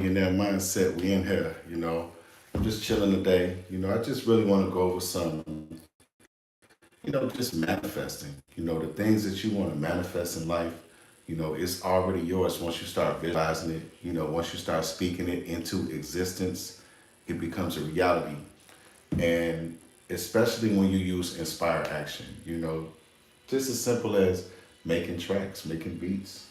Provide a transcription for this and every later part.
in that mindset, we in here, I'm just chilling today. I just really want to go over some, just manifesting. The things that you want to manifest in life, it's already yours once you start visualizing it. Once you start speaking it into existence, it becomes a reality. And especially when you use inspired action, just as simple as making tracks, making beats,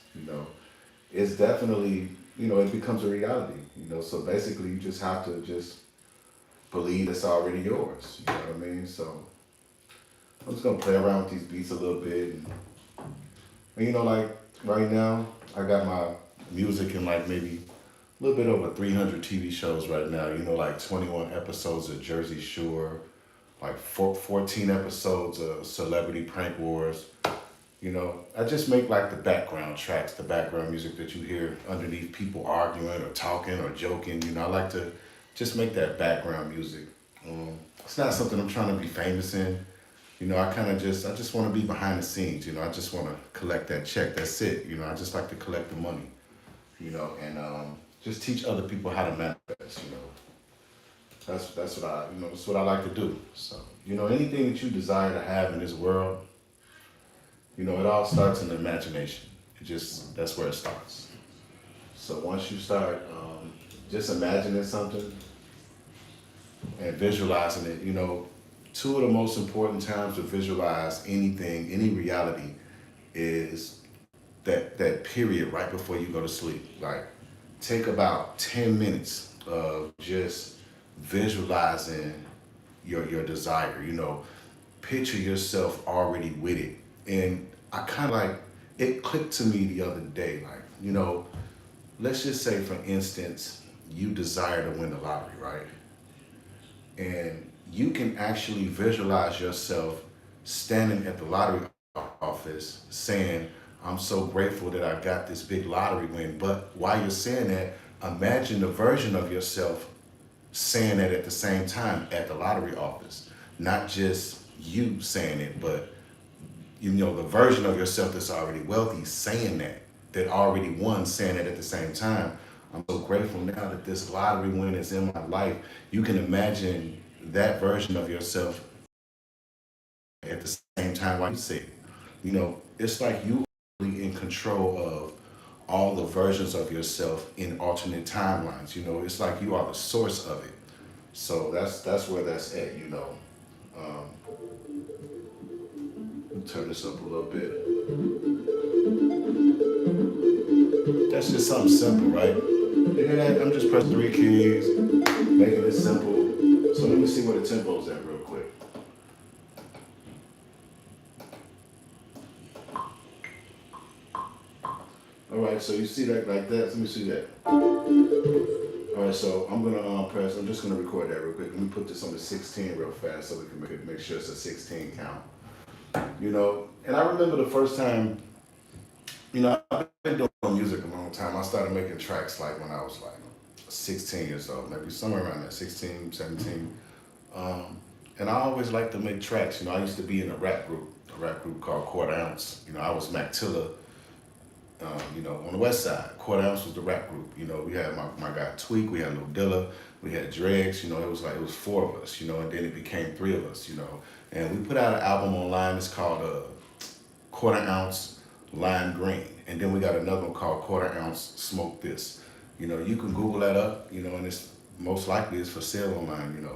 it's definitely, it becomes a reality, So basically, you just have to just believe it's already yours. You know what I mean? So I'm just gonna play around with these beats a little bit, and like right now, I got my music in like maybe a little bit over 300 TV shows right now. Like 21 episodes of Jersey Shore, like 14 episodes of Celebrity Prank Wars. I just make like the background tracks, the background music that you hear underneath people arguing or talking or joking. I like to just make that background music. It's not something I'm trying to be famous in. I just want to be behind the scenes. I just want to collect that check. That's it. I just like to collect the money. And just teach other people how to manifest. That's what that's what I like to do. So anything that you desire to have in this world, it all starts in the imagination. That's where it starts. So once you start just imagining something and visualizing it, two of the most important times to visualize anything, any reality, is that period right before you go to sleep. Like, take about 10 minutes of just visualizing your desire. Picture yourself already with it. And I kind of like it clicked to me the other day. Like, let's just say, for instance, you desire to win the lottery, right? And you can actually visualize yourself standing at the lottery office saying, I'm so grateful that I got this big lottery win. But while you're saying that, imagine the version of yourself saying that at the same time at the lottery office. Not just you saying it, but the version of yourself that's already wealthy saying that already won, saying it at the same time. I'm so grateful now that this lottery win is in my life. You can imagine that version of yourself at the same time while you say it. It's like you are really in control of all the versions of yourself in alternate timelines. It's like you are the source of it. So that's where that's at. Um, let me turn this up a little bit. That's just something simple, right? You hear that? I'm just pressing three keys, making it simple. So let me see where the tempo's at real quick. All right, so you see that like that? Let me see that. All right, so I'm gonna press. I'm just gonna record that real quick. Let me put this on the 16 real fast so we can make sure it's a 16 count. And I remember the first time. I've been doing music a long time. I started making tracks like when I was like 16 years old, maybe somewhere around that, 16, 17. Um, and I always liked to make tracks. I used to be in a rap group called Quarter Ounce. I was Mac Tilla, on the west side. Quarter Ounce was the rap group. We had my guy Tweak, we had Lil Dilla, we had Dregs. It was four of us, and then it became three of us, And we put out an album online. It's called Quarter Ounce Lime Green. And then we got another one called Quarter Ounce Smoke This. You can Google that up, and it's most likely it's for sale online.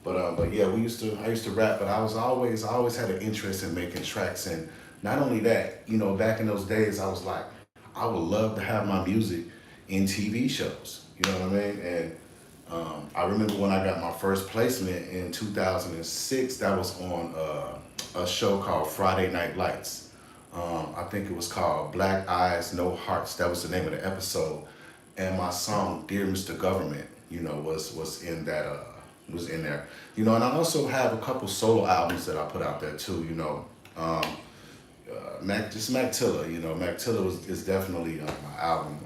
But yeah, I used to rap, but I always had an interest in making tracks. And not only that, back in those days, I was like, I would love to have my music in TV shows. You know what I mean? And I remember when I got my first placement in 2006, that was on a show called Friday Night Lights. I think it was called Black Eyes, No Hearts. That was the name of the episode. And my song "Dear Mr. Government," was in that was in there. And I also have a couple solo albums that I put out there too. Mac Tilla. Mac Tilla is definitely my album.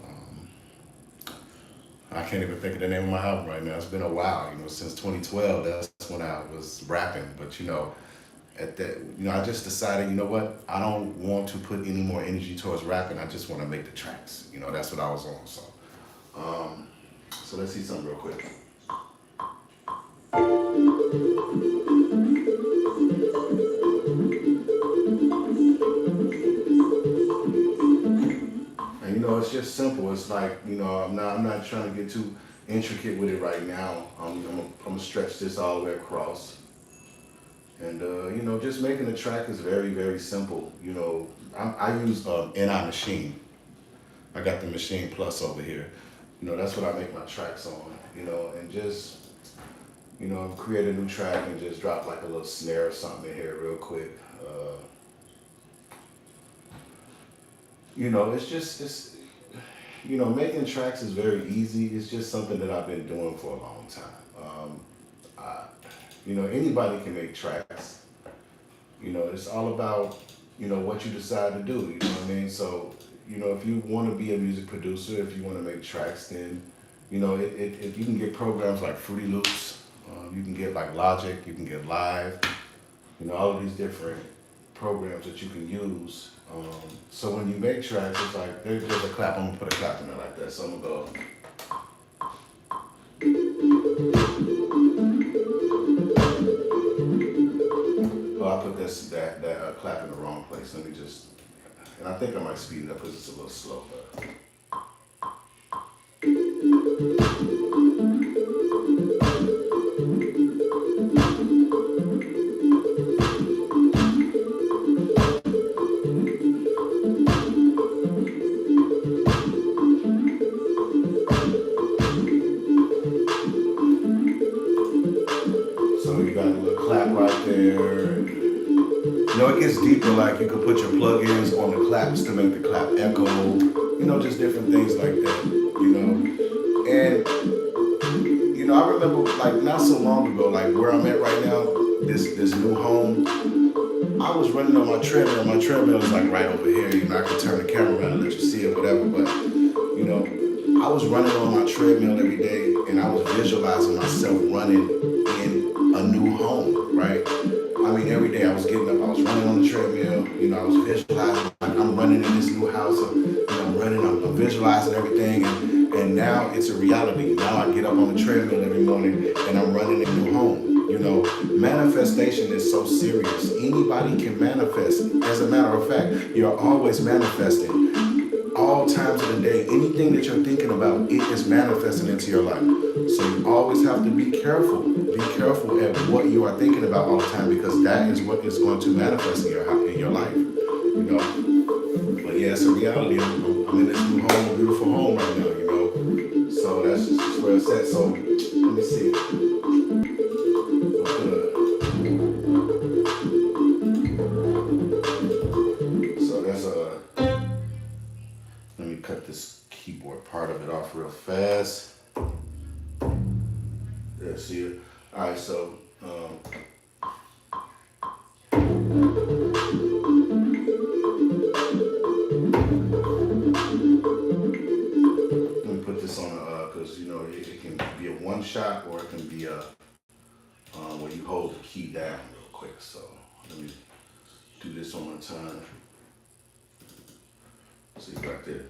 I can't even think of the name of my album right now. It's been a while, since 2012. That's when I was rapping. But at that, I just decided, what? I don't want to put any more energy towards rapping. I just want to make the tracks. That's what I was on. So, So let's see something real quick. And it's just simple. It's like, I'm not trying to get too intricate with it right now. I'm gonna stretch this all the way across. And just making a track is very, very simple. I use NI Machine. I got the Machine Plus over here. That's what I make my tracks on. And just create a new track and just drop like a little snare or something in here real quick. Making tracks is very easy. It's just something that I've been doing for a long time. Anybody can make tracks. It's all about, what you decide to do. You know what I mean? So, if you want to be a music producer, if you want to make tracks, then, if you can get programs like Fruity Loops, you can get like Logic, you can get Live, all of these different programs that you can use. So when you make tracks, it's like, there's a clap. I'm gonna put a clap in there like that. So I'm gonna go. Oh, I put that clap in the wrong place. Let me just, and I think I might speed it up because it's a little slow. But. So you got a little clap right there. It gets deeper, like you can put your plugins on the claps to make the clap echo, just different things like that, And, I remember like not so long ago, like where I'm at right now, this new home, I was running on my treadmill. My treadmill is like right over here, I can turn the camera around and let you see it, whatever, but, I was running on my treadmill every day and I was visualizing myself running in a new home, right? I mean, every day I was getting up, I was running on the treadmill, I was visualizing, like I'm running in this new house, I'm running, I'm visualizing everything, and now it's a reality. Now I get up on the treadmill every morning and I'm running in a new home. Manifestation is so serious. Anybody can manifest. As a matter of fact, you're always manifesting. All times of the day, anything that you're thinking about, it is manifesting into your life. So you always have to be careful. Be careful at what you are thinking about all the time, because that is what is going to manifest in your life. But yeah, it's a reality. I'm in this new home, a beautiful home right now. So that's just where it's at. So let me see. So that's let me cut this keyboard part of it off real fast. Yeah, see it? All right, so let me put this on because it can be a one shot or it can be a where you hold the key down real quick. So let me do this one more time. See right there.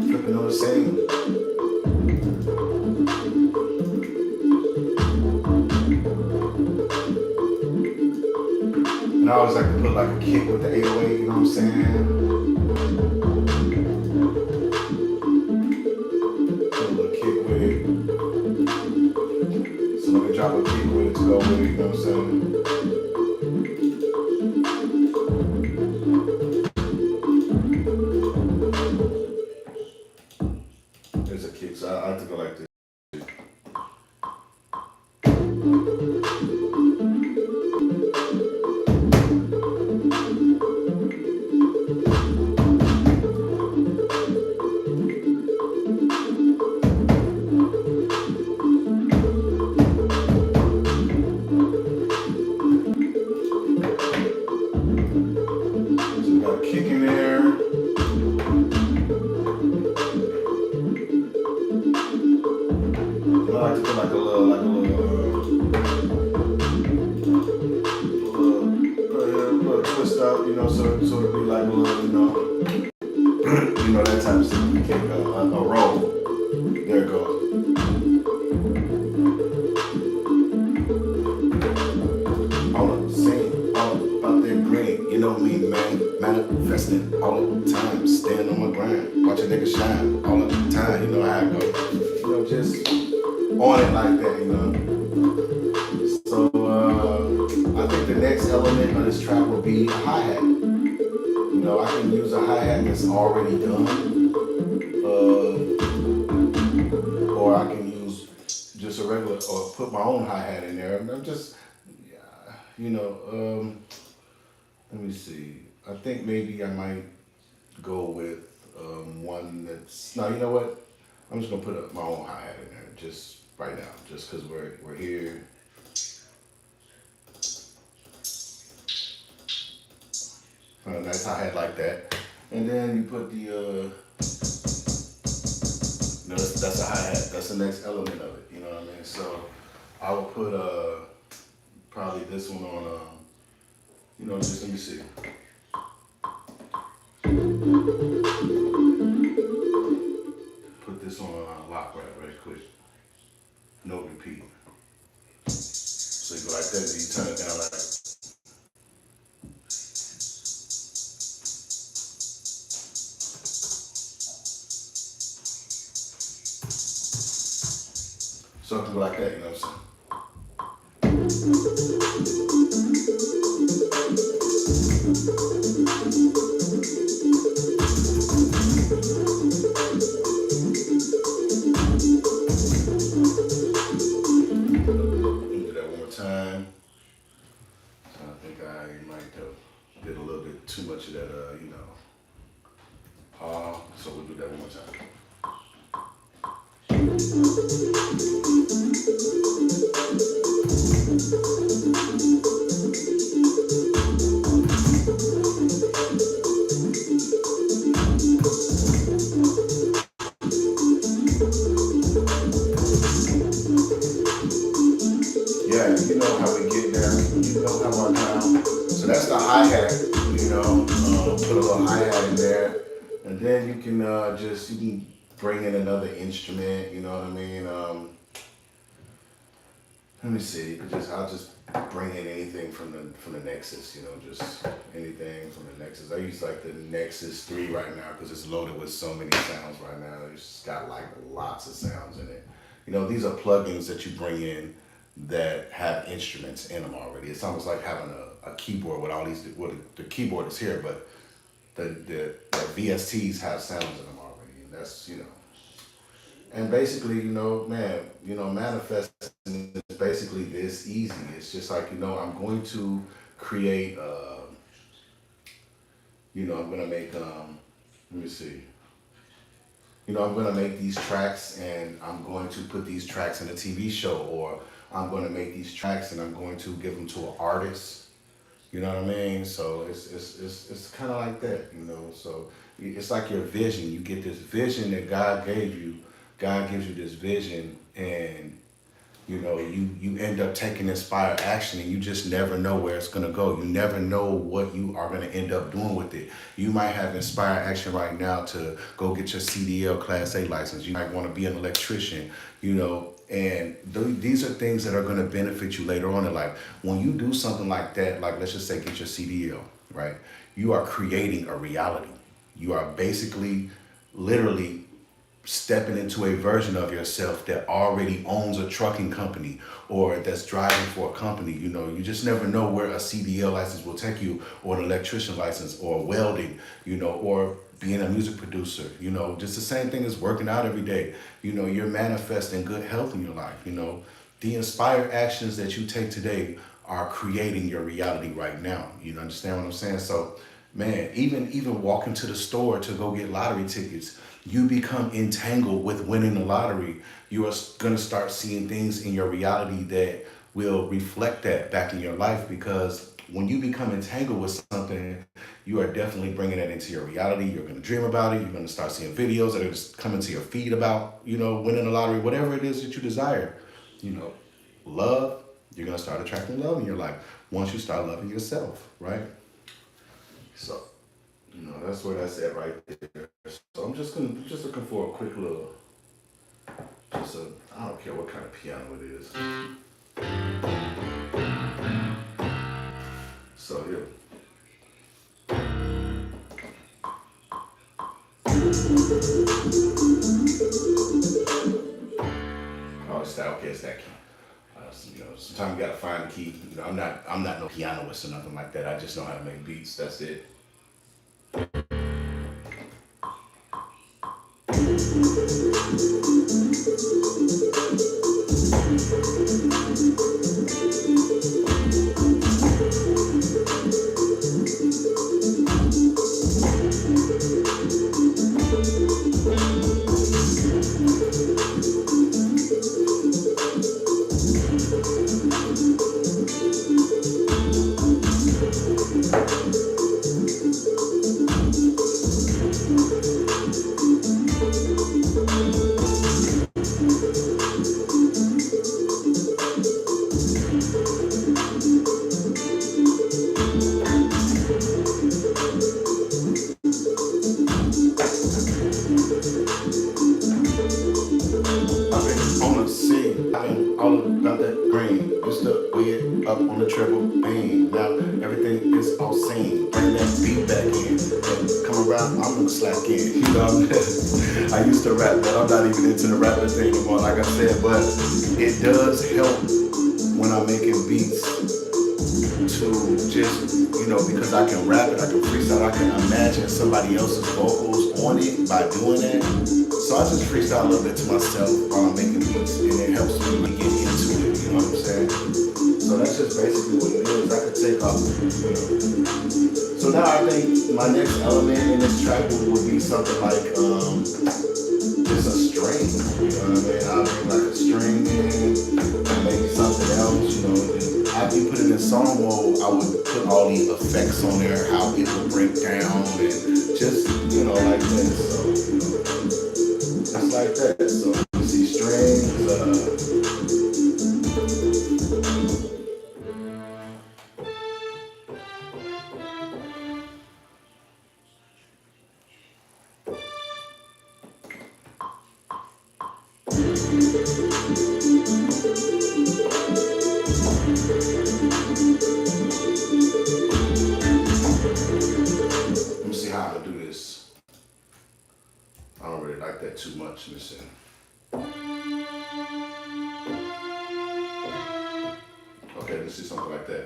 Flipping on the same. And I always like to put like a kick with the 808, you know what I'm saying? Put a little kick with it. So let me drop a kick with it to go with it, you know what I'm saying? There's a kick, so I like to go like this. Kick in there. you know, that type of stuff. You kick a roll. There it goes. All up, sing, all up there green. You know me, man. Manifesting all the time. Staying on my grind. Watch a nigga shine all the time. You know how I go. You know, just on it like that, you know. So I think the next element of this track will be a hi-hat. You know, I can use a hi-hat that's already done. Or I can use just a regular, or put my own hi-hat in there. And I'm just, yeah, you know, let me see. I think maybe I might go with one that's, no, you know what? I'm just gonna put my own hi-hat in there just right now, just because we're here. A nice hi-hat like that. And then you put the, no, that's a hi-hat. That's the next element of it. You know what I mean? So I will put probably this one on. You know, just let me see. Put this on lock right quick. No repeat. So you go like that, and you turn it down like. So it can go like that. You know what I'm saying? Do that one more time. I think I might have did a little bit too much of that. You know. So we'll do that one more time. Yeah, you know how we get there. You know how I now. So that's the hi hat. You know, put a little hi hat in there, and then you can just you can bring in another instrument. You know what I mean? Let me see. You could just I'll just bring in anything from the Nexus. You know, just anything from the Nexus. I use like the Nexus 3 right now because it's loaded with so many sounds right now. It's got like lots of sounds in it. You know, these are plugins that you bring in that have instruments in them already. It's almost like having a keyboard with all these. Well, the keyboard is here, but the VSTs have sounds in them already, and that's you know. And basically, you know, man, you know, manifesting is basically this easy. It's just like you know, I'm going to create. You know, I'm gonna make. Let me see. You know, I'm gonna make these tracks, and I'm going to put these tracks in a TV show, or I'm gonna make these tracks, and I'm going to give them to an artist. You know what I mean? So it's kind of like that, you know. So it's like your vision. You get this vision that God gave you. God gives you this vision, and you know you end up taking inspired action, and you just never know where it's gonna go. You never know what you are gonna end up doing with it. You might have inspired action right now to go get your CDL Class A license. You might want to be an electrician, you know. And these are things that are going to benefit you later on in life. When you do something like that, like let's just say get your CDL, right? You are creating a reality. You are basically, literally stepping into a version of yourself that already owns a trucking company or that's driving for a company. You know, you just never know where a CDL license will take you, or an electrician license, or welding, you know, or being a music producer. You know, just the same thing as working out every day. You know, you're manifesting good health in your life. You know, the inspired actions that you take today are creating your reality right now. You understand what I'm saying? So man, even walking to the store to go get lottery tickets, you become entangled with winning the lottery. You are going to start seeing things in your reality that will reflect that back in your life, because when you become entangled with something, you are definitely bringing that into your reality. You're going to dream about it. You're going to start seeing videos that are just coming to your feed about, you know, winning the lottery, whatever it is that you desire. You know, love, you're going to start attracting love in your life once you start loving yourself, right? So, you know, that's where that's at right there. So just looking for a quick little, just a, I don't care what kind of piano it is. So yeah. Oh, it's that okay? It's that key. Sometimes you gotta find the key. I'm not no pianist or nothing like that. I just know how to make beats. That's it. I've been on the scene, I've been all about that green. Used to way up on the triple beam. Now everything is all seen. Bring that beat back in. And come around, I'm gonna slack in. You know what I'm saying? I used to rap, but I'm not even into the rapping thing anymore, like I said. But it does help when I'm making beats to just, because I can rap it, I can freestyle, I can imagine somebody else's vocals on it by doing that. So I just freestyle a little bit to myself while I'm making beats, and it helps me really get into it, you know what I'm saying? So that's just basically what it is. I could take off. So now I think my next element in this track would be something like just a string, you know what I mean? I'll bring like a string in, and maybe something else. And after you put it in song mode, I would put all the effects on there, how it would break down, and just, like this. So, just like that. So you see strings, let me see how I'm gonna do this. I don't really like that too much. Listen. Okay, let's see something like that.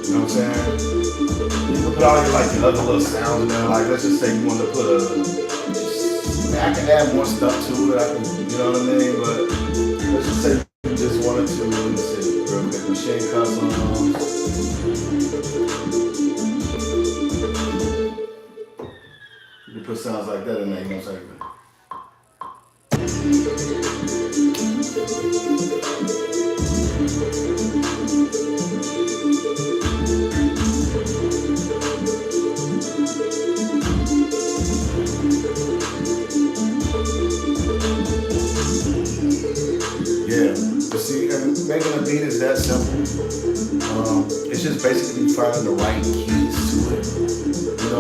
You know what I'm saying? You can put all your your other little sounds in there. Like let's just say you want to put I can add more stuff to it. I can, you know what I mean? But let's just say you just wanted to. Let me see, real quick. Machine customs. You can put sounds like that in there. You know what I'm saying? Yeah, but see, and making a beat is that simple. It's just basically finding the right keys to it.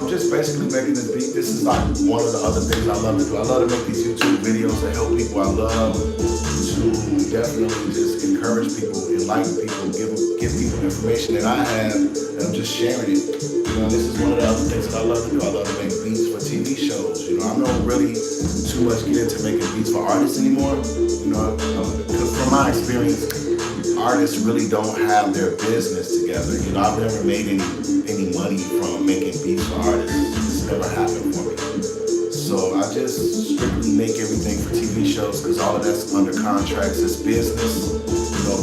Just basically making this beat. This is like one of the other things I love to do. I love to make these YouTube videos to help people. I love to definitely just encourage people, enlighten people, give people information that I have, and I'm just sharing it. This is one of the other things that I love to do. I love to make beats for TV shows. I don't really too much get into making beats for artists anymore. Because from my experience, artists really don't have their business together. I've never made any money from making beats for artists. It's never happened for me. So I just strictly make everything for TV shows because all of that's under contracts. It's business.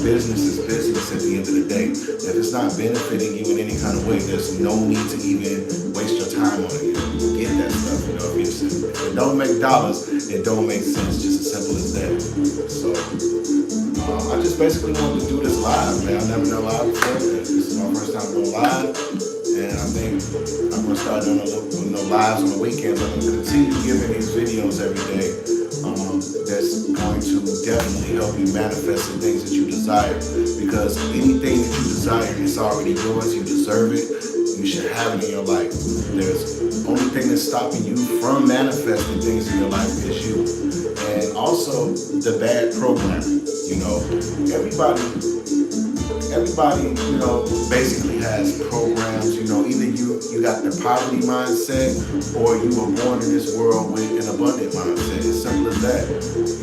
Business is business at the end of the day. If it's not benefiting you in any kind of way, there's no need to even waste your time on it. You get that stuff. You know, if it don't make dollars, it don't make sense. Just as simple as that. So I just basically wanted to do this live, man. I never done live before. This is my first time going live, and I think I'm gonna start doing lives on the weekends. I'm gonna continue giving these videos every day. That's going to definitely help you manifest the things that you desire. Because anything that you desire is already yours. You deserve it. You should have it in your life. There's only thing that's stopping you from manifesting things in your life is you. And also the bad programming. You know, everybody, you know, basically has programs. You know, either you got the poverty mindset or you were born in this world with an abundant mindset. It's simple as that,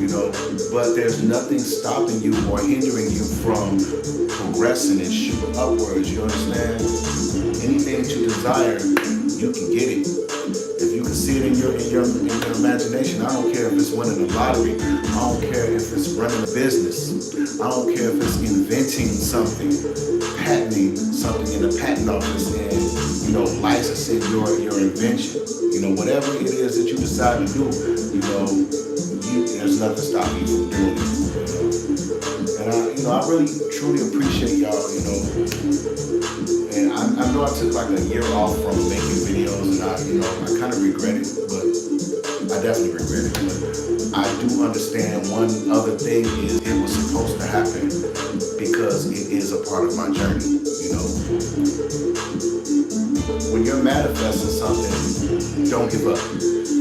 you know. But there's nothing stopping you or hindering you from progressing and shooting upwards. You understand? Anything that you desire, you can get it. If you can see it in your imagination, I don't care if it's winning the lottery. I don't care if it's running a business. I don't care if it's inventing something, patenting something in the patent office, and you know, licensing your invention. You know, whatever it is that you decide to do, you know, there's nothing stopping you from doing it. And I really truly appreciate y'all. You know, and I know I took like a year off from making videos, and I kind of regret it, but I definitely regret it. But I do understand one other thing is it was supposed to happen because it is a part of my journey. You know, when you're manifesting something, don't give up.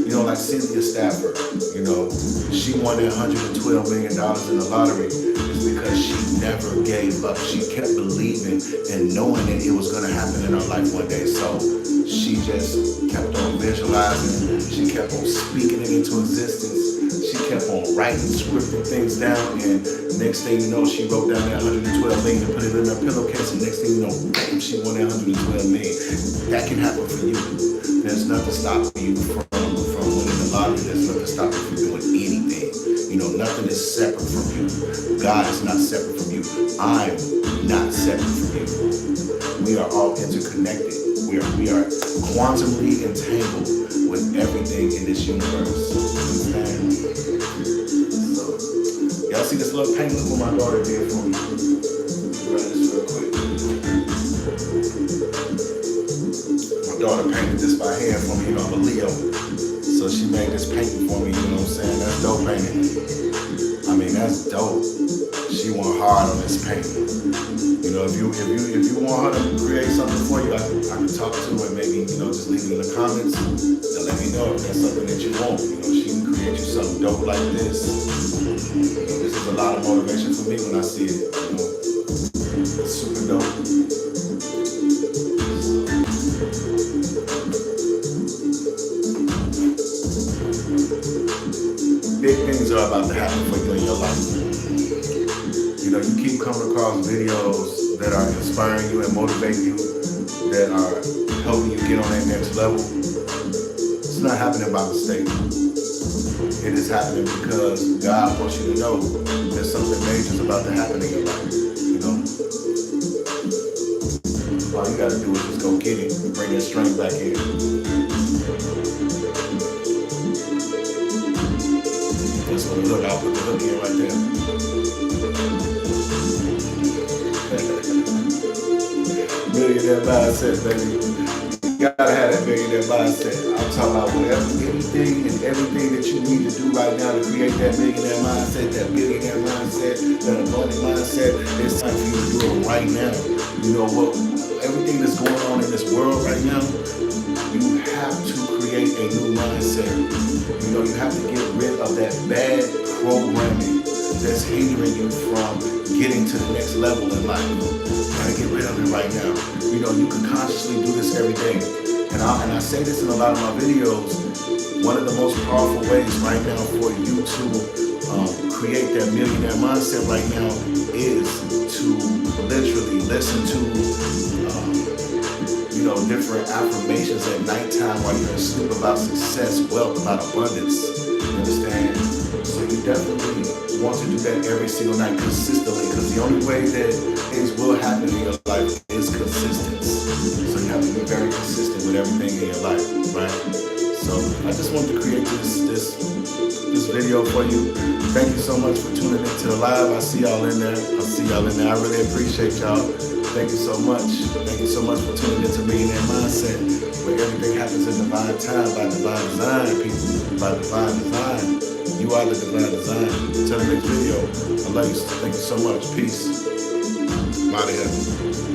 You know, like Cynthia Stafford, you know, she won that $112 million in the lottery is because she never gave up. She kept believing and knowing that it was going to happen in her life one day. So she just kept on visualizing. She kept on speaking it into existence. She kept on writing, scripting things down, and next thing you know, she wrote down that $112 million and put it in her pillowcase, and next thing you know, bam, she won that $112 million. That can happen for you. There's nothing stopping you from winning the lottery. There's nothing stopping you from doing anything. You know, nothing is separate from you. God is not separate from you. I'm not separate from you. We are all interconnected. We are quantumly entangled with everything in this universe. And so, y'all see this little paint? Look what my daughter did for me. Run this real quick. My daughter painted this by hand for me. You know, I'm a Leo. So she made this painting for me, you know what I'm saying? That's dope painting. I mean, that's dope. She went hard on this painting. You know, if you want her to create something for you, I can talk to her and maybe, you know, just leave it in the comments and let me know if that's something that you want. You know, she can create you something dope like this. You know, this is a lot of motivation for me when I see it, you know. It's super dope. Big things are about to happen for you in your life. You know, you keep coming across videos that are inspiring you and motivating you, that are helping you get on that next level. It's not happening by mistake. It is happening because God wants you to know that something major is about to happen in your life. You know, all you got to do is just go get it and bring that strength back in. That's what the hook. I'll put the hook in right there. Millionaire mindset, baby. You gotta have that millionaire mindset. I'm talking about anything and everything that you need to do right now to create that millionaire mindset, that billionaire mindset, that abundant mindset. It's time for you to do it right now. You know what? Everything that's going on in this world right now, you have to create a new mindset. You know, you have to get rid of that bad programming that's hindering you from getting to the next level in life. Gotta get rid of it right now. You know, you can consciously do this every day. And I say this in a lot of my videos. One of the most powerful ways right now for you to create that millionaire mindset right now is to literally listen to different affirmations at nighttime while you're asleep about success, wealth, about abundance. You understand? So you definitely want to do that every single night consistently, because the only way that things will happen in your life is consistency. So you have to be very consistent with everything in your life, right? So I just wanted to create this video for you. Thank you so much for tuning into the live. I see y'all in there. I really appreciate y'all. Thank you so much. Thank you so much for tuning into Millionaire Mindset, where everything happens in divine time, by divine design, people. By divine design. You are the divine design. Until the next video, I love you. Thank you so much. Peace. I'm out of here.